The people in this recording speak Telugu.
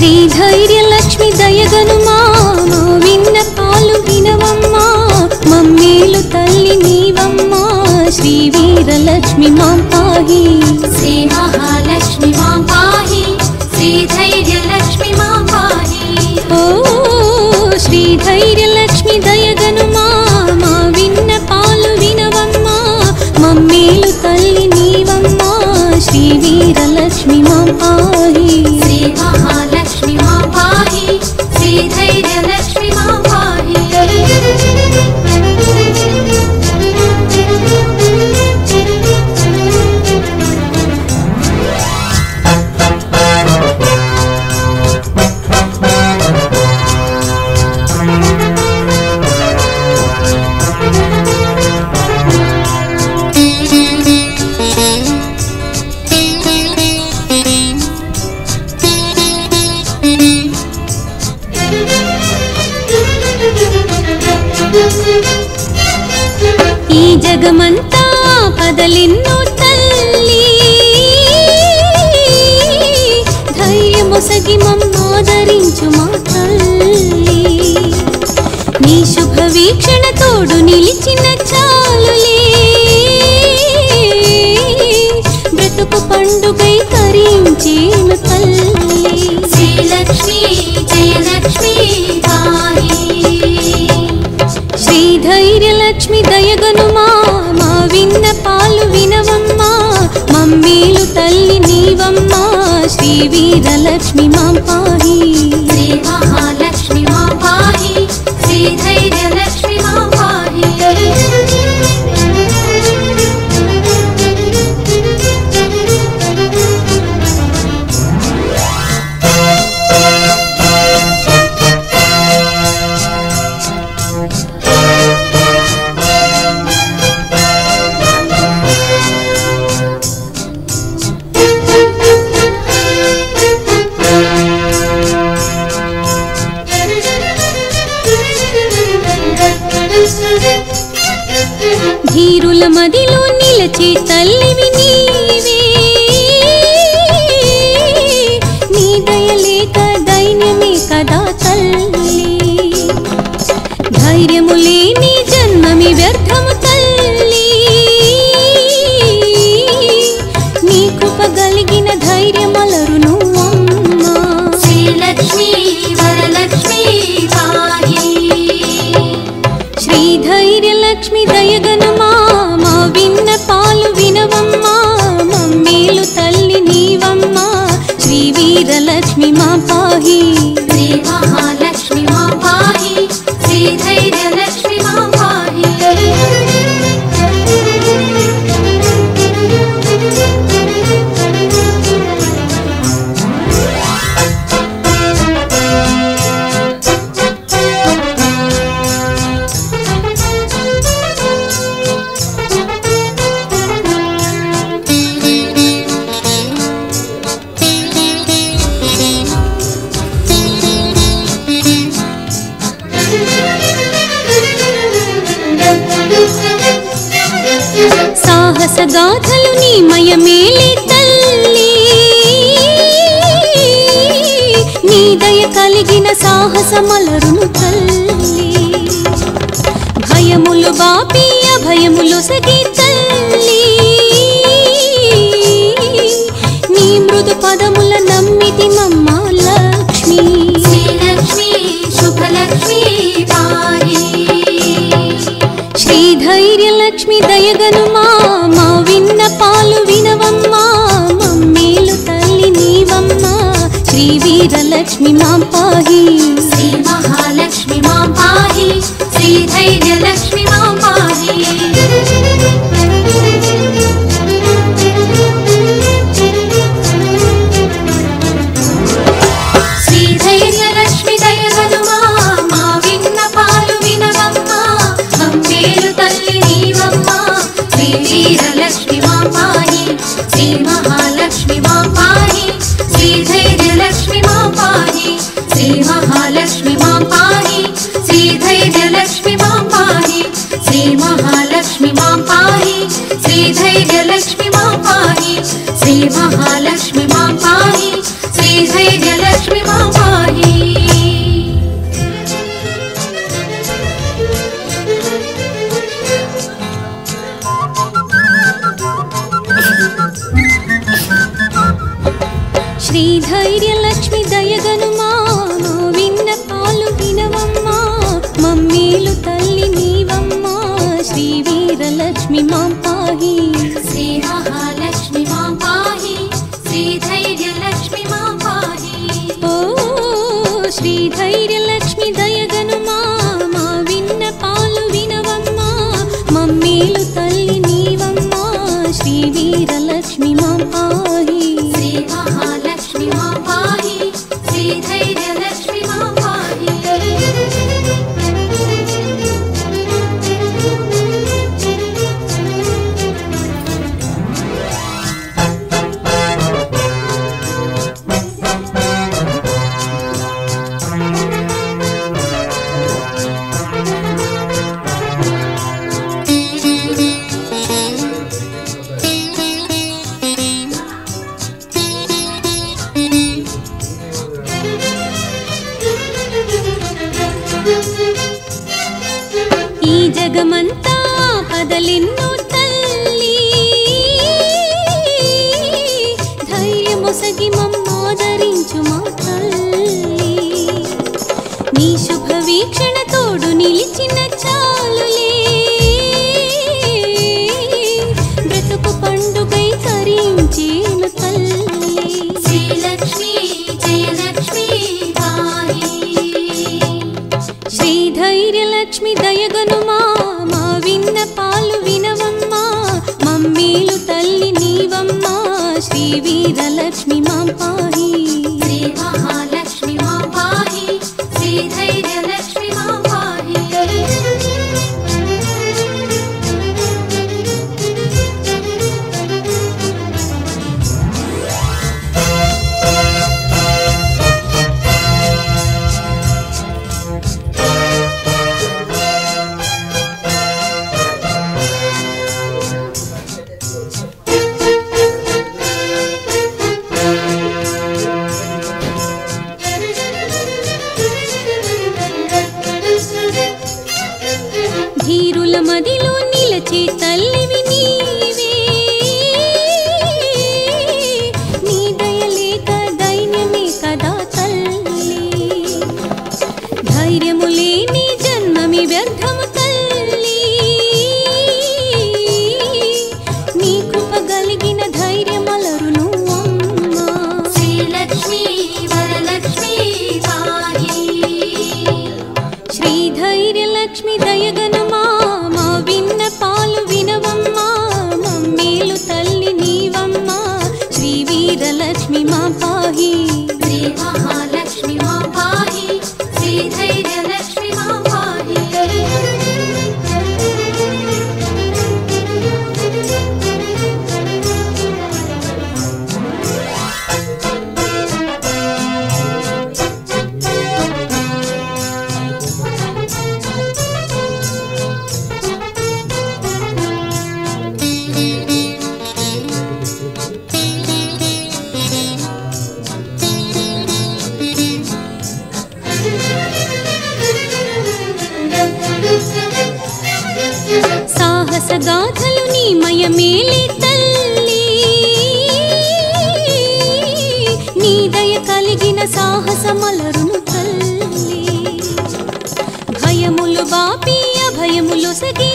శ్రీధైర్యలక్ష్మి దయగనుమా మా విన్నపాలు వినవమ్మా మమ్మేలు తల్లి నీవమ్మా శ్రీ వీరలక్ష్మి మాం పాహి శ్రీ మహాలక్ష్మి మాం పాహి శ్రీధైర్యలక్ష్మి మాం పాహి ఓ శ్రీధైర్యలక్ష్మి దయగనుమా మా విన్నపాలు వినవమ్మా మమ్మేలు తల్లి నీవమ్మా శ్రీ వీరలక్ష్మి మాం పాహి శ్రీ మహాలక్ష్మి మాం పాహి శ్రీధైర్యలక్ష్మి మాం పాహి ఈ జగమంతా పదలెన్నో తల్లి ధైర్యమొసగి మమ్మాదరించు మా తల్లి నీ శుభ వీక్షణ తోడు నిలిచిన చాలులే బ్రతుకు పండుగై తరించేను తల్లి శ్రీలక్ష్మి జయలక్ష్మి పాహి శ్రీధైర్యలక్ష్మి దయగనుమా మా విన్నపాలు వినవమ్మా మమ్మేలు తల్లి నీవమ్మా శ్రీ వీరలక్ష్మి మాం పాహి శ్రీ మహాలక్ష్మి మాం పాహి శ్రీధైర్యలక్ష్మి మాం పాహి ధీరుల మదిలో నిలచే తల్లివి నీవే నీ దయలేక దైన్యమే కదా తల్లి ధైర్యము లేని జన్మమి వ్యర్థము తల్లి నీ కృప కలిగిన ధైర్యమలరును అమ్మా శ్రీలక్ష్మి వరలక్ష్మి పాహి శ్రీధైర్యలక్ష్మి దయగనుమా మా విన్నపాలు వినవమ్మా మమ్మేలు తల్లి నీవమ్మా శ్రీ వీరలక్ష్మి మా పాహి శ్రీ మహాలక్ష్మి మాం పాహి శ్రీధైర్యలక్ష్మి మాం పాహి సాహస గాథలు నీ మయమేలే తల్లి నీ దయ కలిగిన సాహసమలరును తల్లి భయములు బాపి అభయములు సగి తల్లి నీ మృదు పదముల నమ్మితి మమ్మ లక్ష్మి శ్రీలక్ష్మి శుభలక్ష్మి పాహి శ్రీధైర్యలక్ష్మి దయగనుమా మా విన్నపాలు వినవమ్మా మమ్మేలు తల్లి నీవమ్మా శ్రీ వీరలక్ష్మి మాం పాహి శ్రీ మహాలక్ష్మి మాం పాహి శ్రీధైర్యలక్ష్మి మాం పాహి శ్రీధైర్యలక్ష్మి దయగనుమా మా విన్నపాలు వినవమ్మా మమ్మేలు తల్లి నీవమ్మా శ్రీ వీరలక్ష్మి మాం పాహి శ్రీ మహాలక్ష్మి మాం పాహి శ్రీధైర్యలక్ష్మి మాం పాహి శ్రీ మహాలక్ష్మి మమ్మేలు తల్లి నీవమ్మా శ్రీ వీరలక్ష్మి మాం పాహి శ్రీ మహాలక్ష్మి మాం పాహి శ్రీ ధైర్యలక్ష్మి మాం పాహి ఓ శ్రీ ధైర్యలక్ష్మి దయగనుమా మా విన్నపాలు వినవమ్మా మమ్మేలు తల్లి నీవమ్మా శ్రీ వీరలక్ష్మి మాం పాహి శ్రీ మహాలక్ష్మి మాం పాహి శ్రీ ధైర్యలక్ష్మి మాం పాహి ఈ జగమంతా పదలెన్నో తల్లి ధైర్యమొసగి మమ్మాదరించు మా తల్లి నీ శుభ వీక్షణ తోడు నిలిచిన చాలులే బ్రతుకు పండుగై తరించేను తల్లి శ్రీలక్ష్మి జయలక్ష్మి పాహి శ్రీ ధైర్యలక్ష్మి దయగనుమా మా విన్నపాలు వినవమ్మా మమ్మేలు తల్లి నీవమ్మా శ్రీ వీరలక్ష్మి మాం పాహి శ్రీ మహాలక్ష్మి మాం పాహి శ్రీ ధైర్యలక్ష్మి మాం పాహి ధీరుల మదిలో నిలచే తల్లివి నీవే నీ దయలేక దైన్యమే కదా తల్లి ధైర్యము లేని జన్మమి వ్యర్థము తల్లి నీ కృప కలిగిన ధైర్యమలరును అమ్మా శ్రీలక్ష్మి వరలక్ష్మి పాహి శ్రీ ధైర్యలక్ష్మి దయగనుమా మా విన్నపాలు వినవమ్మా మమ్మేలు తల్లి నీవమ్మా శ్రీ వీరలక్ష్మి మా పాహి శ్రీ మహాలక్ష్మి మాం పాహి శ్రీ ధైర్యలక్ష్మి మాం పాహి సాహస గాథలు నీ మయమేలి తల్లి నీ దయ కలిగిన సాహసమలరును తల్లి భయములు బాపి అభయములు సగి